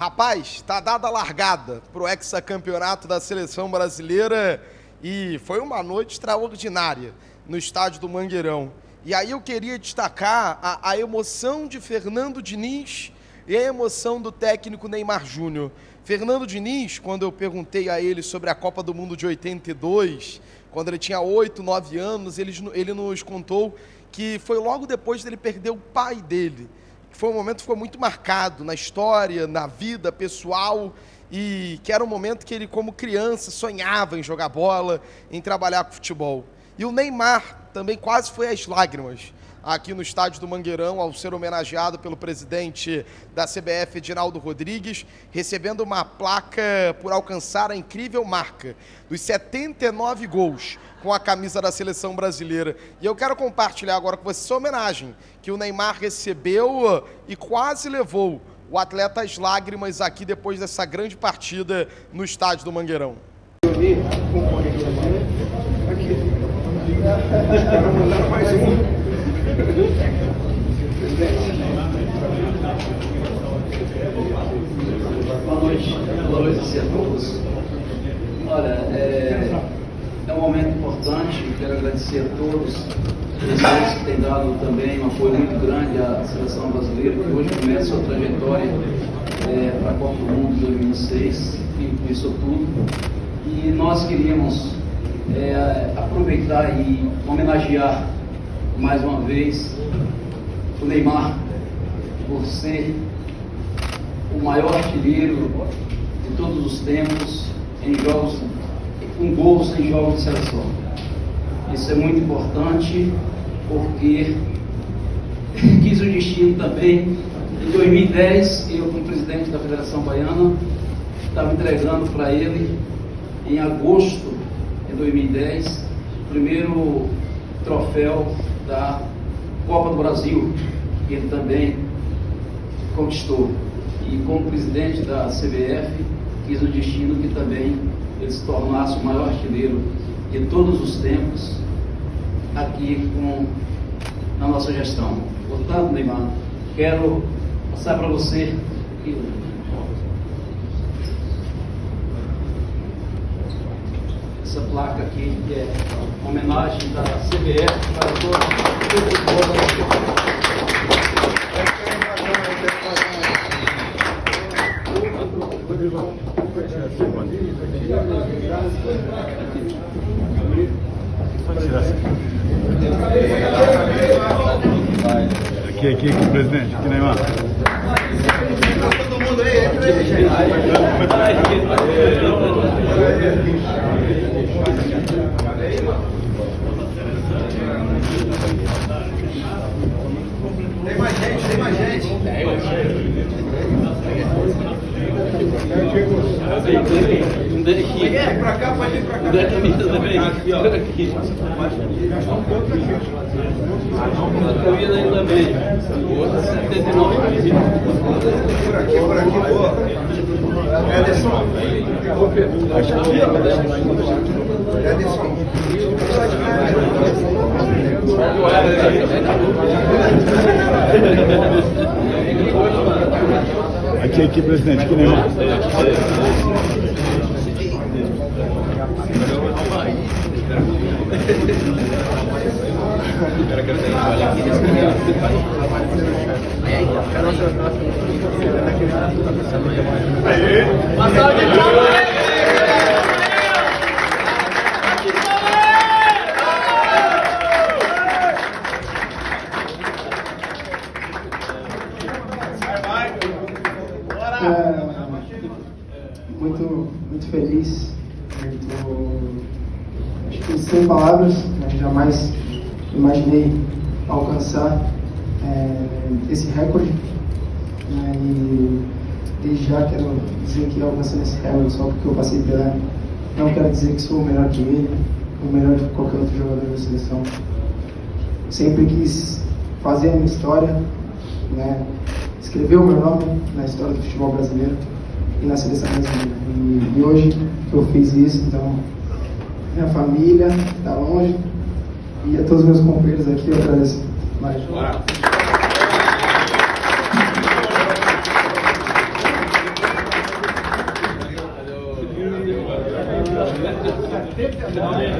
Rapaz, está dada a largada para o hexacampeonato da seleção brasileira e foi uma noite extraordinária no estádio do Mangueirão. E aí eu queria destacar a emoção de Fernando Diniz e a emoção do técnico Neymar Júnior. Fernando Diniz, quando eu perguntei a ele sobre a Copa do Mundo de 82, quando ele tinha 8, 9 anos, ele nos contou que foi logo depois dele perder o pai dele. Foi um momento que ficou muito marcado na história, na vida pessoal, e que era um momento que ele, como criança, sonhava em jogar bola, em trabalhar com futebol. E o Neymar também quase foi às lágrimas aqui no estádio do Mangueirão, ao ser homenageado pelo presidente da CBF, Edinaldo Rodrigues, recebendo uma placa por alcançar a incrível marca dos 79 gols com a camisa da seleção brasileira. E eu quero compartilhar agora com você essa homenagem que o Neymar recebeu e quase levou o atleta às lágrimas aqui depois dessa grande partida no estádio do Mangueirão. Boa noite a todos. Olha, é um momento importante, quero agradecer a todos vocês que têm dado também um apoio muito grande à seleção brasileira, que hoje começa sua trajetória para a Copa do Mundo de 2006, que começou tudo. E nós queríamos aproveitar e homenagear mais uma vez o Neymar por ser o maior artilheiro de todos os tempos em jogos, com gols em jogos de seleção. Isso é muito importante porque quis o destino também. Em 2010, eu, como presidente da Federação Baiana, estava entregando para ele, em agosto de 2010, o primeiro troféu da Copa do Brasil, que ele também conquistou. E como presidente da CBF, quis o destino que também ele se tornasse o maior artilheiro de todos os tempos aqui na nossa gestão. Portanto, Neymar, quero passar para você essa placa aqui, que é uma homenagem da CBF para todos. Aqui, presidente, aqui, Neymar. Todo mundo aí, entra aí. Tem mais gente. Pra cá, pode ir pra cá. Eu ia daí também. Outra 79. Por aqui, boa. Ederson. Aqui, presidente, aqui, Neymar. Muito feliz, acho que sem palavras, né? Jamais imaginei alcançar esse recorde, né? E desde já quero dizer que alcançando esse recorde só porque eu passei pela, não quero dizer que sou o melhor que ele, o melhor que qualquer outro jogador da seleção. Sempre quis fazer a minha história, né? Escrever o meu nome na história do futebol brasileiro e na seleção brasileira. E hoje eu fiz isso, então minha família está longe e a todos os meus companheiros aqui eu agradeço mais. Agora eu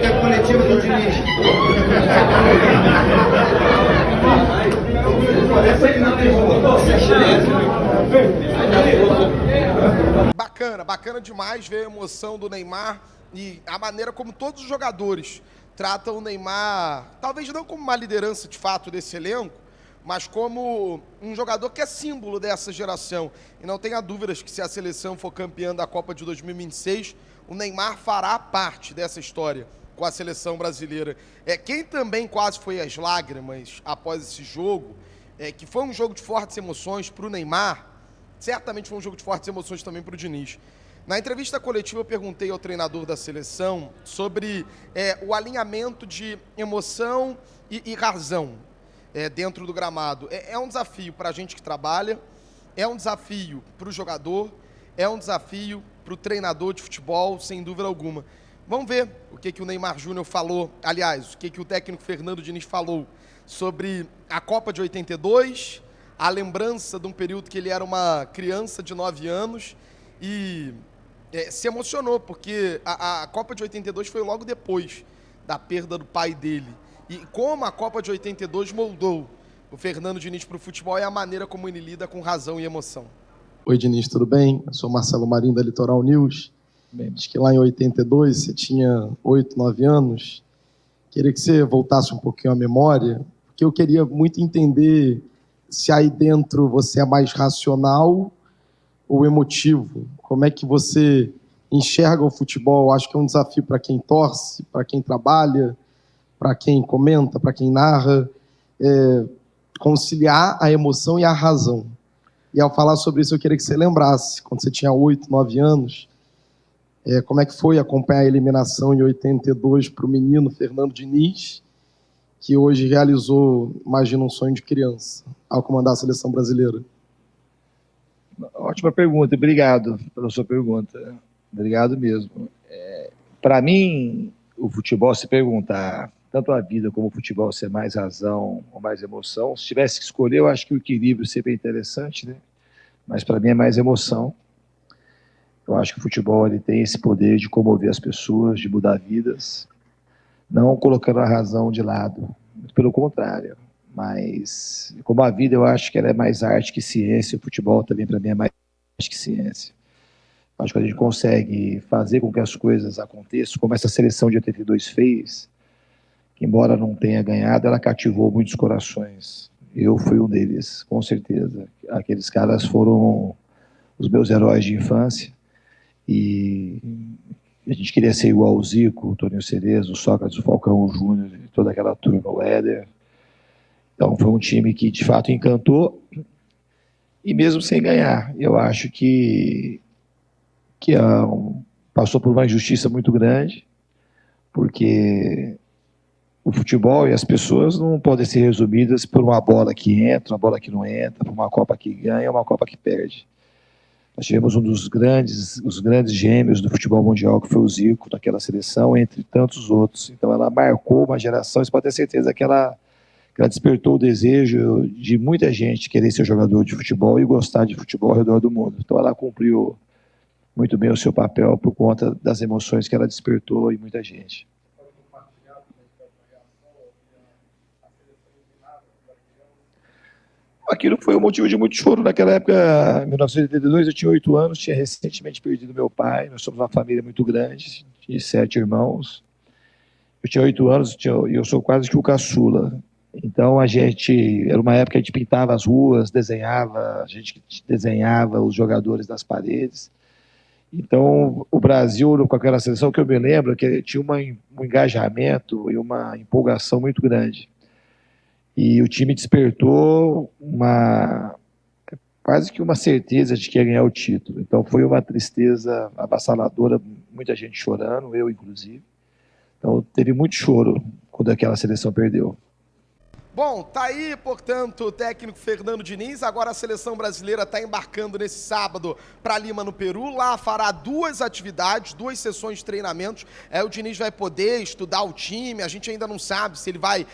quero coletivo do Diniz. Bacana demais ver a emoção do Neymar e a maneira como todos os jogadores tratam o Neymar, talvez não como uma liderança de fato desse elenco, mas como um jogador que é símbolo dessa geração. E não tenha dúvidas que se a seleção for campeã da Copa de 2026, o Neymar fará parte dessa história com a seleção brasileira. Quem também quase foi às lágrimas após esse jogo, que foi um jogo de fortes emoções para o Neymar, certamente foi um jogo de fortes emoções também para o Diniz. Na entrevista coletiva eu perguntei ao treinador da seleção sobre o alinhamento de emoção e razão dentro do gramado. É um desafio para a gente que trabalha, é um desafio para o jogador, é um desafio para o treinador de futebol, sem dúvida alguma. Vamos ver o que o Neymar Júnior falou, aliás, o que o técnico Fernando Diniz falou sobre a Copa de 82, a lembrança de um período que ele era uma criança de 9 anos e se emocionou, porque a Copa de 82 foi logo depois da perda do pai dele. E como a Copa de 82 moldou o Fernando Diniz para o futebol e a maneira como ele lida com razão e emoção. Oi, Diniz, tudo bem? Eu sou Marcelo Marinho, da Litoral News. Bem, diz que lá em 82 você tinha 8, 9 anos. Queria que você voltasse um pouquinho à memória, porque eu queria muito entender se aí dentro você é mais racional ou emotivo. Como é que você enxerga o futebol? Acho que é um desafio para quem torce, para quem trabalha, para quem comenta, para quem narra, conciliar a emoção e a razão. E ao falar sobre isso, eu queria que você lembrasse, quando você tinha 8, 9 anos, como é que foi acompanhar a eliminação em 82 para o menino Fernando Diniz, que hoje realizou, imagina, um sonho de criança, ao comandar a seleção brasileira? Ótima pergunta, obrigado pela sua pergunta. Obrigado mesmo. Para mim, o futebol, se perguntar, tanto a vida como o futebol, ser mais razão ou mais emoção, se tivesse que escolher, eu acho que o equilíbrio seria interessante, né? Mas para mim é mais emoção. Eu acho que o futebol ele tem esse poder de comover as pessoas, de mudar vidas, não colocando a razão de lado, pelo contrário. Mas, como a vida, eu acho que ela é mais arte que ciência, o futebol também, para mim, é mais arte que ciência. Eu acho que a gente consegue fazer com que as coisas aconteçam, como essa seleção de 82 fez, que, embora não tenha ganhado, ela cativou muitos corações. Eu fui um deles, com certeza. Aqueles caras foram os meus heróis de infância, e a gente queria ser igual o Zico, o Toninho Cerezo, o Sócrates, o Falcão, o Júnior, toda aquela turma, o Éder. Então foi um time que de fato encantou, e mesmo sem ganhar, eu acho que passou por uma injustiça muito grande, porque o futebol e as pessoas não podem ser resumidas por uma bola que entra, uma bola que não entra, por uma Copa que ganha, uma Copa que perde. Nós tivemos os grandes gêmeos do futebol mundial, que foi o Zico, daquela seleção, entre tantos outros. Então ela marcou uma geração, você pode ter certeza que ela despertou o desejo de muita gente querer ser jogador de futebol e gostar de futebol ao redor do mundo. Então ela cumpriu muito bem o seu papel por conta das emoções que ela despertou em muita gente. Aquilo foi um motivo de muito choro. Naquela época, em 1982, eu tinha 8 anos, tinha recentemente perdido meu pai. Nós somos uma família muito grande, de 7 irmãos. Eu tinha 8 anos e eu sou quase que o caçula. Então, era uma época que a gente pintava as ruas, a gente desenhava os jogadores nas paredes. Então, o Brasil, com aquela seleção que eu me lembro, que tinha um engajamento e uma empolgação muito grande. E o time despertou quase que uma certeza de que ia ganhar o título. Então foi uma tristeza avassaladora, muita gente chorando, eu inclusive. Então teve muito choro quando aquela seleção perdeu. Bom, tá aí, portanto, o técnico Fernando Diniz. Agora a seleção brasileira está embarcando nesse sábado para Lima, no Peru. Lá fará 2 atividades, 2 sessões de treinamentos. O Diniz vai poder estudar o time. A gente ainda não sabe se ele vai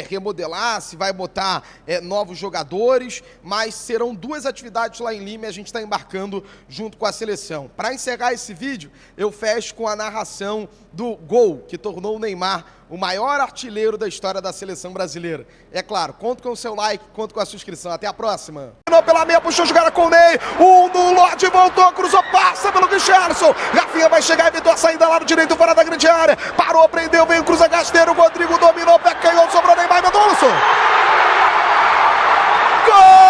remodelar, se vai botar novos jogadores, mas serão 2 atividades lá em Lima e a gente está embarcando junto com a seleção. Para encerrar esse vídeo, eu fecho com a narração do gol que tornou o Neymar o maior artilheiro da história da seleção brasileira. É claro, conto com o seu like, conto com a sua inscrição. Até a próxima. Pela meia, puxou jogar com o Ney. No Lorde, voltou, cruzou, passa pelo Richarlison. Rafinha vai chegar, evitou a saída lá no direito, fora da grande área. Parou, prendeu, veio, cruza, Gasteiro. Rodrigo dominou, pé canhão, sobrou Neymar, Mendonça. Gol!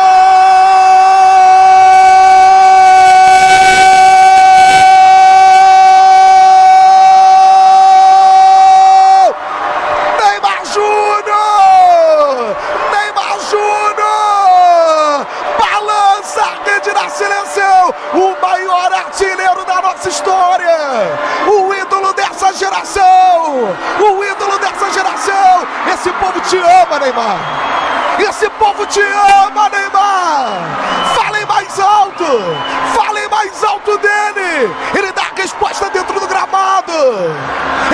O maior artilheiro da nossa história, o ídolo dessa geração, o ídolo dessa geração. Esse povo te ama, Neymar. Esse povo te ama, Neymar. Falem mais alto dele. Ele dá a resposta dentro do gramado.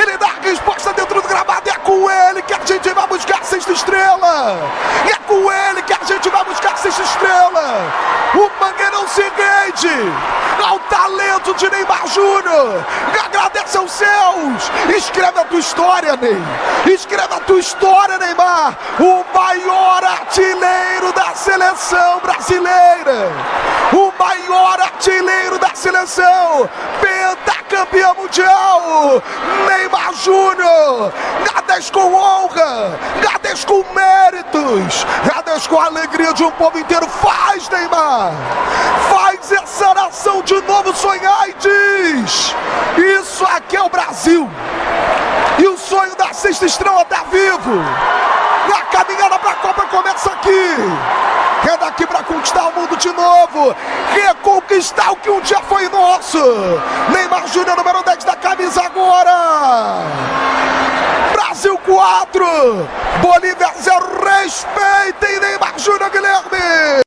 Ele dá a resposta dentro do gramado. É com ele que a gente vai buscar a 6ª estrela. É com ele que a gente vai buscar a 6ª estrela. O Mangueirão se rende ao talento de Neymar Júnior. Agradece aos céus. Escreve a tua história, Ney. Escreve a tua história, Neymar. O maior artilheiro da seleção brasileira. O maior artilheiro da seleção. Pentacampeão mundial. Neymar Júnior. Gades com honra. Gades com méritos. Gades com a alegria de um povo inteiro. Faz, Neymar. Faz essa nação de novo sonhar e diz: isso aqui é o Brasil. E o sonho da 6ª estrela está vivo. A caminhada para a Copa começa aqui. É daqui para conquistar o mundo de novo. Reconquistar o que um dia foi nosso. Neymar Júnior, número 10 da camisa agora. Brasil 4, Bolívia 0. Respeitem Neymar Júnior, Guilherme.